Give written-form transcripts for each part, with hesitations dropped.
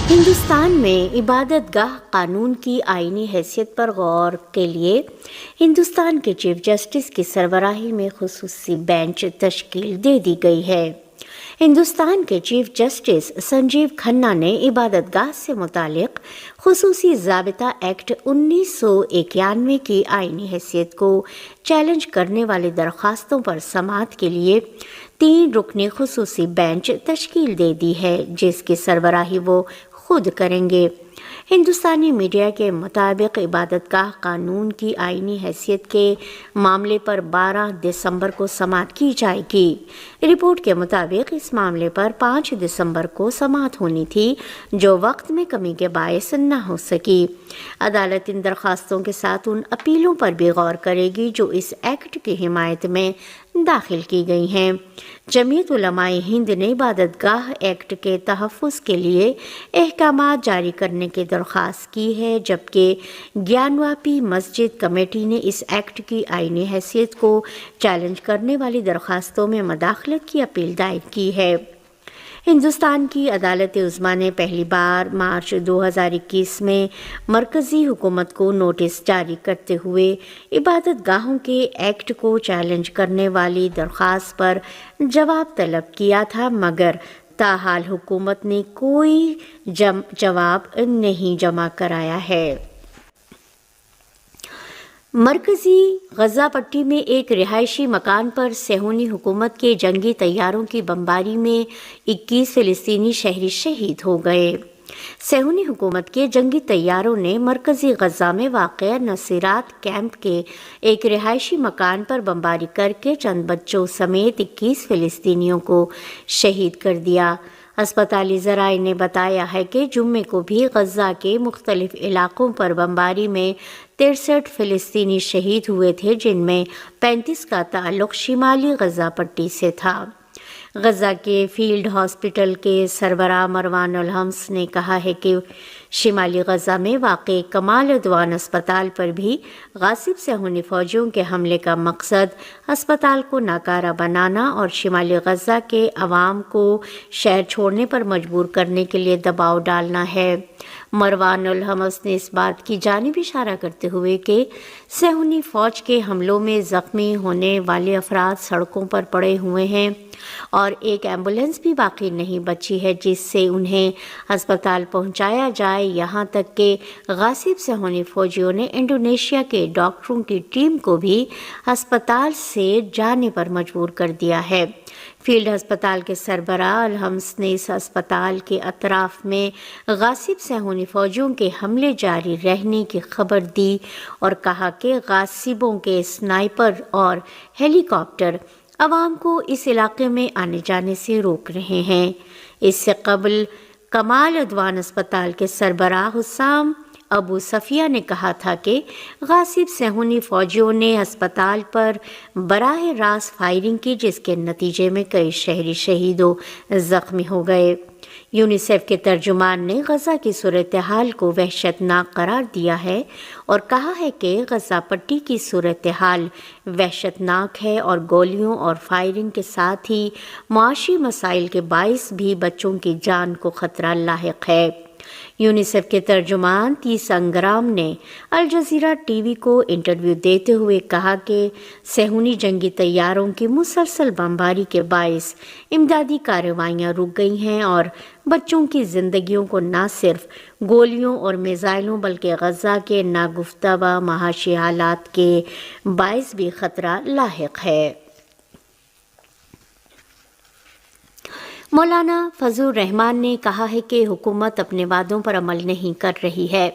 ہندوستان میں عبادت گاہ قانون کی آئینی حیثیت پر غور کے لیے ہندوستان کے چیف جسٹس کی سربراہی میں خصوصی بینچ تشکیل دے دی گئی ہے۔ ہندوستان کے چیف جسٹس سنجیو کھنہ نے عبادت گاہ سے متعلق خصوصی ضابطہ ایکٹ 1991 کی آئینی حیثیت کو چیلنج کرنے والی درخواستوں پر سماعت کے لیے 3 رکنی خصوصی بینچ تشکیل دے دی ہے، جس کی سربراہی وہ خود کریں گے۔ ہندوستانی میڈیا کے مطابق عبادت گاہ قانون کی آئینی حیثیت کے معاملے پر 12 دسمبر کو سماعت کی جائے گی۔ رپورٹ کے مطابق اس معاملے پر 5 دسمبر کو سماعت ہونی تھی، جو وقت میں کمی کے باعث نہ ہو سکی۔ عدالت ان درخواستوں کے ساتھ ان اپیلوں پر بھی غور کرے گی جو اس ایکٹ کی حمایت میں داخل کی گئی ہیں۔ جمعیت علماء ہند نے عبادت گاہ ایکٹ کے تحفظ کے لیے احکامات جاری کرنے کی درخواست کی ہے، جبکہ گیانواپی مسجد کمیٹی نے اس ایکٹ کی آئینی حیثیت کو چیلنج کرنے والی درخواستوں میں مداخلت کی اپیل دائر کی ہے۔ ہندوستان کی عدالت عظمیٰ نے پہلی بار مارچ 2021 میں مرکزی حکومت کو نوٹس جاری کرتے ہوئے عبادت گاہوں کے ایکٹ کو چیلنج کرنے والی درخواست پر جواب طلب کیا تھا، مگر تاحال حکومت نے کوئی جواب نہیں جمع کرایا ہے۔ مرکزی غزہ پٹی میں ایک رہائشی مکان پر صہیونی حکومت کے جنگی طیاروں کی بمباری میں 21 فلسطینی شہری شہید ہو گئے۔ صہیونی حکومت کے جنگی طیاروں نے مرکزی غزہ میں واقع نصیرات کیمپ کے ایک رہائشی مکان پر بمباری کر کے چند بچوں سمیت 21 فلسطینیوں کو شہید کر دیا۔ ہسپتالی ذرائع نے بتایا ہے کہ جمعے کو بھی غزہ کے مختلف علاقوں پر بمباری میں 63 فلسطینی شہید ہوئے تھے، جن میں 35 کا تعلق شمالی غزہ پٹی سے تھا۔ غزہ کے فیلڈ ہاسپٹل کے سربراہ مروان الحمص نے کہا ہے کہ شمالی غزہ میں واقع کمال عدوان اسپتال پر بھی غاصب صہیونی فوجیوں کے حملے کا مقصد اسپتال کو ناکارہ بنانا اور شمالی غزہ کے عوام کو شہر چھوڑنے پر مجبور کرنے کے لیے دباؤ ڈالنا ہے۔ مروان الحمص نے اس بات کی جانب اشارہ کرتے ہوئے کہ صہیونی فوج کے حملوں میں زخمی ہونے والے افراد سڑکوں پر پڑے ہوئے ہیں اور ایک ایمبولینس بھی باقی نہیں بچی ہے جس سے انہیں ہسپتال پہنچایا جائے، یہاں تک کہ غاصب صہیونی فوجیوں نے انڈونیشیا کے ڈاکٹروں کی ٹیم کو بھی ہسپتال سے جانے پر مجبور کر دیا ہے۔ فیلڈ ہسپتال کے سربراہ الحمص نے اس ہسپتال کے اطراف میں غاصب صہیونی فوجیوں کے حملے جاری رہنے کی خبر دی اور کہا کہ غاصبوں کے سنائپر اور ہیلی کاپٹر عوام کو اس علاقے میں آنے جانے سے روک رہے ہیں۔ اس سے قبل کمال عدوان اسپتال کے سربراہ حسام ابو صفیہ نے کہا تھا کہ غاصب صہیونی فوجیوں نے ہسپتال پر براہ راست فائرنگ کی، جس کے نتیجے میں کئی شہری شہید و زخمی ہو گئے۔ یونیسیف کے ترجمان نے غزہ کی صورتحال کو وحشتناک قرار دیا ہے اور کہا ہے کہ غزہ پٹی کی صورتحال وحشتناک ہے اور گولیوں اور فائرنگ کے ساتھ ہی معاشی مسائل کے باعث بھی بچوں کی جان کو خطرہ لاحق ہے۔ یونیسیف کے ترجمان تی سنگرام نے الجزیرہ ٹی وی کو انٹرویو دیتے ہوئے کہا کہ صہیونی جنگی طیاروں کی مسلسل بمباری کے باعث امدادی کارروائیاں رک گئی ہیں اور بچوں کی زندگیوں کو نہ صرف گولیوں اور میزائلوں بلکہ غزہ کے ناگفتہ معاشی حالات کے باعث بھی خطرہ لاحق ہے۔ مولانا فضل الرحمان نے کہا ہے کہ حکومت اپنے وعدوں پر عمل نہیں کر رہی ہے۔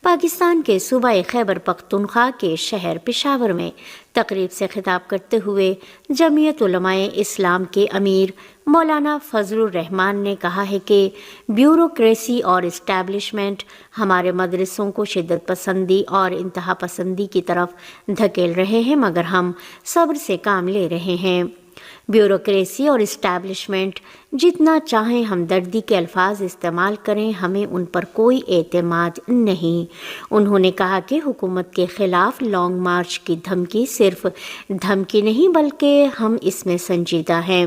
پاکستان کے صوبہ خیبر پختونخوا کے شہر پشاور میں تقریب سے خطاب کرتے ہوئے جمعیت علماء اسلام کے امیر مولانا فضل الرحمان نے کہا ہے کہ بیوروکریسی اور اسٹیبلشمنٹ ہمارے مدرسوں کو شدت پسندی اور انتہا پسندی کی طرف دھکیل رہے ہیں، مگر ہم صبر سے کام لے رہے ہیں۔ بیوروکریسی اور اسٹیبلشمنٹ جتنا چاہیں ہمدردی کے الفاظ استعمال کریں، ہمیں ان پر کوئی اعتماد نہیں۔ انہوں نے کہا کہ حکومت کے خلاف لانگ مارچ کی دھمکی صرف دھمکی نہیں بلکہ ہم اس میں سنجیدہ ہیں۔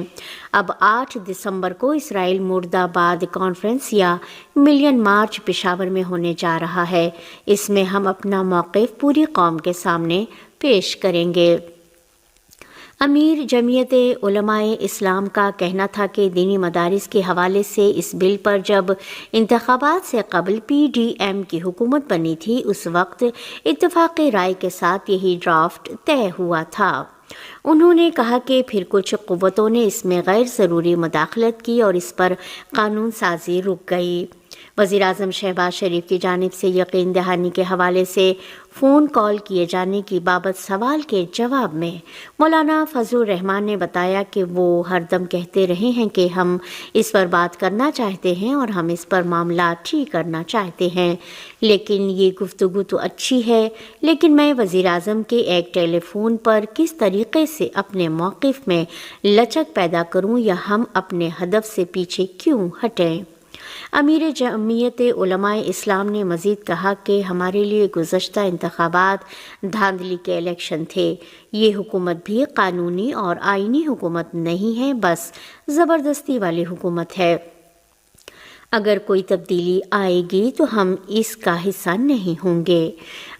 اب 8 دسمبر کو اسرائیل مرد آباد کانفرنس یا ملین مارچ پشاور میں ہونے جا رہا ہے۔ اس میں ہم اپنا موقف پوری قوم کے سامنے پیش کریں گے۔ امیر جمعیت علماء اسلام کا کہنا تھا کہ دینی مدارس کے حوالے سے اس بل پر جب انتخابات سے قبل PDM کی حکومت بنی تھی، اس وقت اتفاقی رائے کے ساتھ یہی ڈرافٹ طے ہوا تھا۔ انہوں نے کہا کہ پھر کچھ قوتوں نے اس میں غیر ضروری مداخلت کی اور اس پر قانون سازی رک گئی۔ وزیر اعظم شہباز شریف کی جانب سے یقین دہانی کے حوالے سے فون کال کیے جانے کی بابت سوال کے جواب میں مولانا فضل الرحمان نے بتایا کہ وہ ہر دم کہتے رہے ہیں کہ ہم اس پر بات کرنا چاہتے ہیں اور ہم اس پر معاملات ٹھیک کرنا چاہتے ہیں، لیکن یہ گفتگو تو اچھی ہے، لیکن میں وزیر اعظم کے ایک ٹیلی فون پر کس طریقے سے اپنے موقف میں لچک پیدا کروں یا ہم اپنے ہدف سے پیچھے کیوں ہٹیں۔ امیر جمعیت علماء اسلام نے مزید کہا کہ ہمارے لیے گزشتہ انتخابات دھاندلی کے الیکشن تھے، یہ حکومت بھی قانونی اور آئینی حکومت نہیں ہے، بس زبردستی والی حکومت ہے۔ اگر کوئی تبدیلی آئے گی تو ہم اس کا حصہ نہیں ہوں گے۔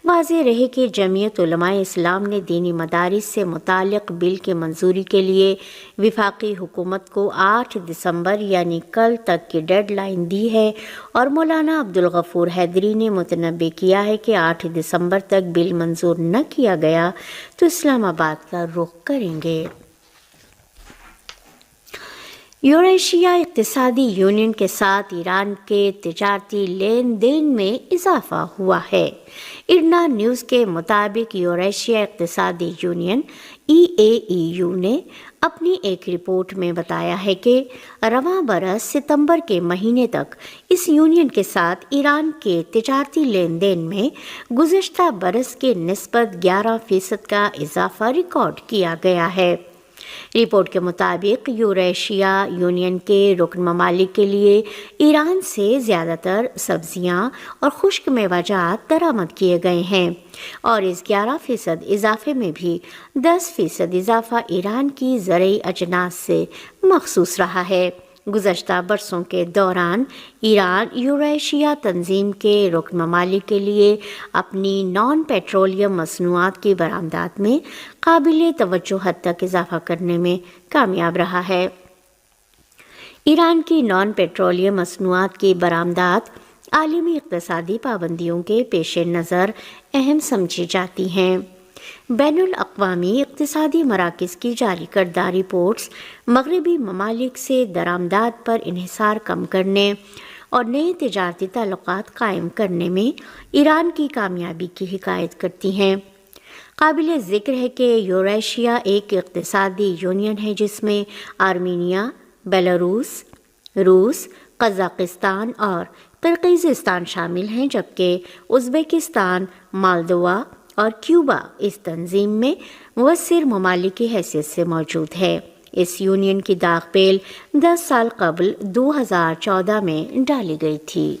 واضح رہے کہ جمعیت علماء اسلام نے دینی مدارس سے متعلق بل کی منظوری کے لیے وفاقی حکومت کو 8 دسمبر یعنی کل تک کی ڈیڈ لائن دی ہے، اور مولانا عبدالغفور حیدری نے متنبہ کیا ہے کہ 8 دسمبر تک بل منظور نہ کیا گیا تو اسلام آباد کا رخ کریں گے۔ یوریشیا اقتصادی یونین کے ساتھ ایران کے تجارتی لین دین میں اضافہ ہوا ہے۔ ارنا نیوز کے مطابق یوریشیا اقتصادی یونین EAEU نے اپنی ایک رپورٹ میں بتایا ہے کہ رواں برس ستمبر کے مہینے تک اس یونین کے ساتھ ایران کے تجارتی لین دین میں گزشتہ برس کے نسبت 11% کا اضافہ ریکارڈ کیا گیا ہے۔ رپورٹ کے مطابق یوریشیا یونین کے رکن ممالک کے لیے ایران سے زیادہ تر سبزیاں اور خشک میوہ جات درآمد کیے گئے ہیں، اور اس 11% اضافے میں بھی 10% اضافہ ایران کی زرعی اجناس سے مخصوص رہا ہے۔ گزشتہ برسوں کے دوران ایران یوریشیا تنظیم کے رکن ممالک کے لیے اپنی نان پیٹرولیم مصنوعات کی برآمدات میں قابل توجہ حد تک اضافہ کرنے میں کامیاب رہا ہے۔ ایران کی نان پیٹرولیم مصنوعات کی برآمدات عالمی اقتصادی پابندیوں کے پیش نظر اہم سمجھی جاتی ہیں۔ بین الاقوامی اقتصادی مراکز کی جاری کردہ رپورٹس مغربی ممالک سے درآمدات پر انحصار کم کرنے اور نئے تجارتی تعلقات قائم کرنے میں ایران کی کامیابی کی حکایت کرتی ہیں۔ قابل ذکر ہے کہ یوریشیا ایک اقتصادی یونین ہے جس میں آرمینیا، بیلاروس، روس، قزاقستان اور قرقیزستان شامل ہیں، جبکہ ازبکستان، مالدووا اور کیوبا اس تنظیم میں مؤثر ممالک کی حیثیت سے موجود ہے۔ اس یونین کی داغ پیل 10 سال قبل 2014 میں ڈالی گئی تھی۔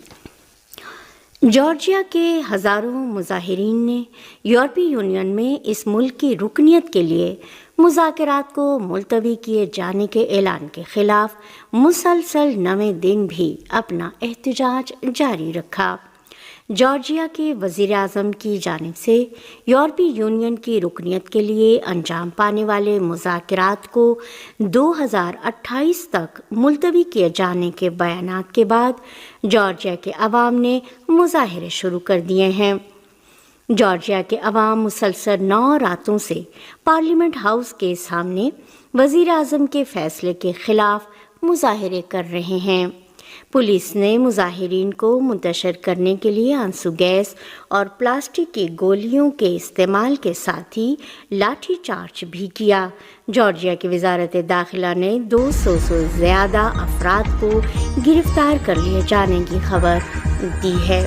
جارجیا کے ہزاروں مظاہرین نے یورپی یونین میں اس ملک کی رکنیت کے لیے مذاکرات کو ملتوی کیے جانے کے اعلان کے خلاف مسلسل 9ویں دن بھی اپنا احتجاج جاری رکھا۔ جارجیا کے وزیر اعظم کی جانب سے یورپی یونین کی رکنیت کے لیے انجام پانے والے مذاکرات کو 2028 تک ملتوی کیے جانے کے بیانات کے بعد جارجیا کے عوام نے مظاہرے شروع کر دیے ہیں۔ جارجیا کے عوام مسلسل 9 راتوں سے پارلیمنٹ ہاؤس کے سامنے وزیر اعظم کے فیصلے کے خلاف مظاہرے کر رہے ہیں۔ پولیس نے مظاہرین کو منتشر کرنے کے لیے آنسو گیس اور پلاسٹک کی گولیوں کے استعمال کے ساتھ ہی لاٹھی چارج بھی کیا۔ جارجیا کی وزارت داخلہ نے 200 سے زیادہ افراد کو گرفتار کر لیے جانے کی خبر دی ہے۔